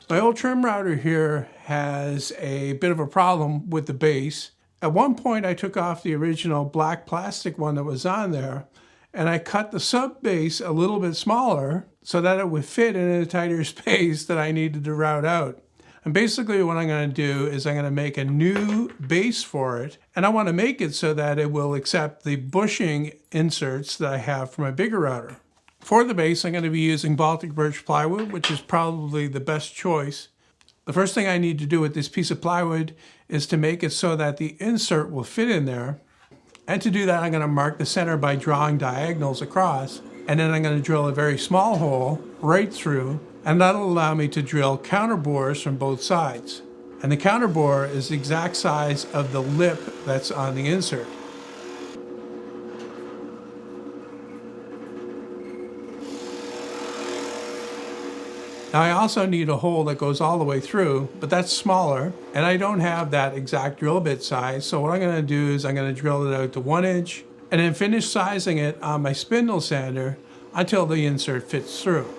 My old trim router here has a bit of a problem with the base. At one point I took off the original black plastic one that was on there, and I cut the sub base a little bit smaller so that it would fit in a tighter space that I needed to route out. And basically what I'm going to do is I'm going to make a new base for it, and I want to make it so that it will accept the bushing inserts that I have for my bigger router. For the base, I'm going to be using Baltic birch plywood, which is probably the best choice. The first thing I need to do with this piece of plywood is to make it so that the insert will fit in there. And to do that, I'm going to mark the center by drawing diagonals across. And then I'm going to drill a very small hole right through, and that'll allow me to drill counter bores from both sides. And the counter bore is the exact size of the lip that's on the insert. Now I also need a hole that goes all the way through, but that's smaller, and I don't have that exact drill bit size, so what I'm going to do is I'm going to drill it out to 1 inch, and then finish sizing it on my spindle sander until the insert fits through.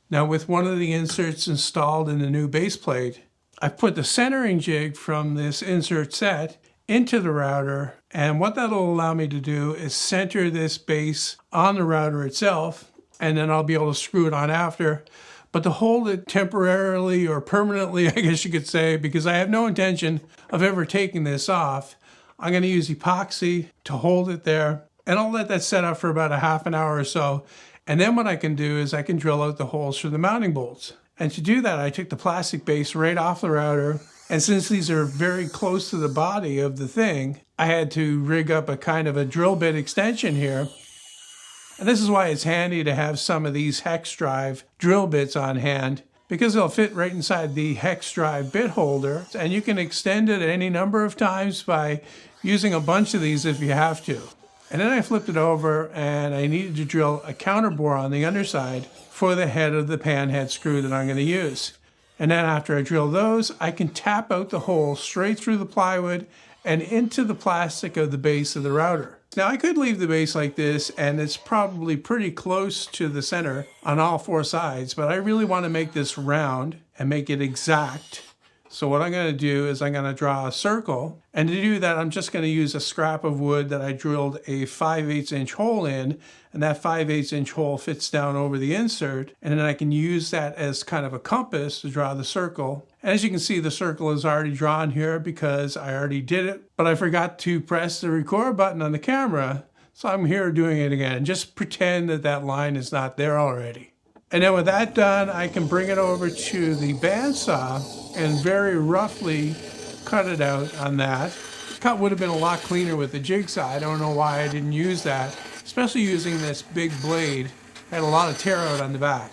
Now with one of the inserts installed in the new base plate, I've put the centering jig from this insert set into the router, and what that'll allow me to do is center this base on the router itself, and then I'll be able to screw it on after. But to hold it temporarily or permanently, I guess you could say, because I have no intention of ever taking this off, I'm going to use epoxy to hold it there, and I'll let that set up for about a half an hour or so. And then what I can do is I can drill out the holes for the mounting bolts. And to do that, I took the plastic base right off the router. And since these are very close to the body of the thing, I had to rig up a kind of a drill bit extension here. And this is why it's handy to have some of these hex drive drill bits on hand, because they'll fit right inside the hex drive bit holder. And you can extend it any number of times by using a bunch of these if you have to. And then I flipped it over, and I needed to drill a counter bore on the underside for the head of the pan head screw that I'm going to use. And then after I drill those, I can tap out the hole straight through the plywood and into the plastic of the base of the router. Now I could leave the base like this, and it's probably pretty close to the center on all 4 sides, but I really want to make this round and make it exact. So what I'm going to do is I'm going to draw a circle, and to do that I'm just going to use a scrap of wood that I drilled a 5/8 inch hole in, and that 5/8 inch hole fits down over the insert, and then I can use that as kind of a compass to draw the circle. And as you can see, the circle is already drawn here because I already did it, but I forgot to press the record button on the camera, so I'm here doing it again. Just pretend that that line is not there already. And then with that done, I can bring it over to the bandsaw and very roughly cut it out on that. The cut would have been a lot cleaner with the jigsaw. I don't know why I didn't use that, especially using this big blade. I had a lot of tear out on the back.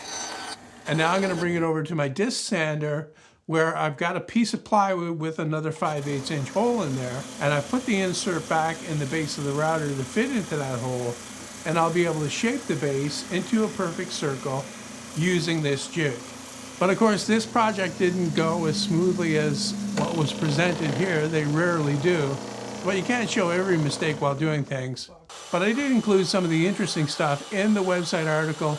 And now I'm going to bring it over to my disc sander, where I've got a piece of plywood with another 5/8 inch hole in there, and I put the insert back in the base of the router to fit into that hole, and I'll be able to shape the base into a perfect circle using this jig. But of course this project didn't go as smoothly as what was presented here. They rarely do. But you can't show every mistake while doing things. But I did include some of the interesting stuff in the website article.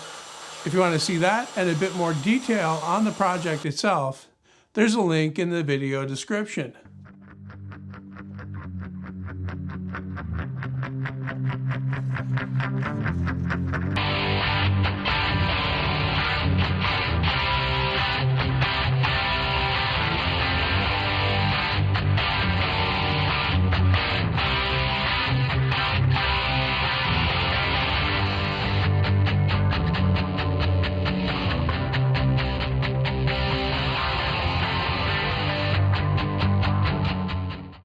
If you want to see that and a bit more detail on the project itself, there's a link in the video description.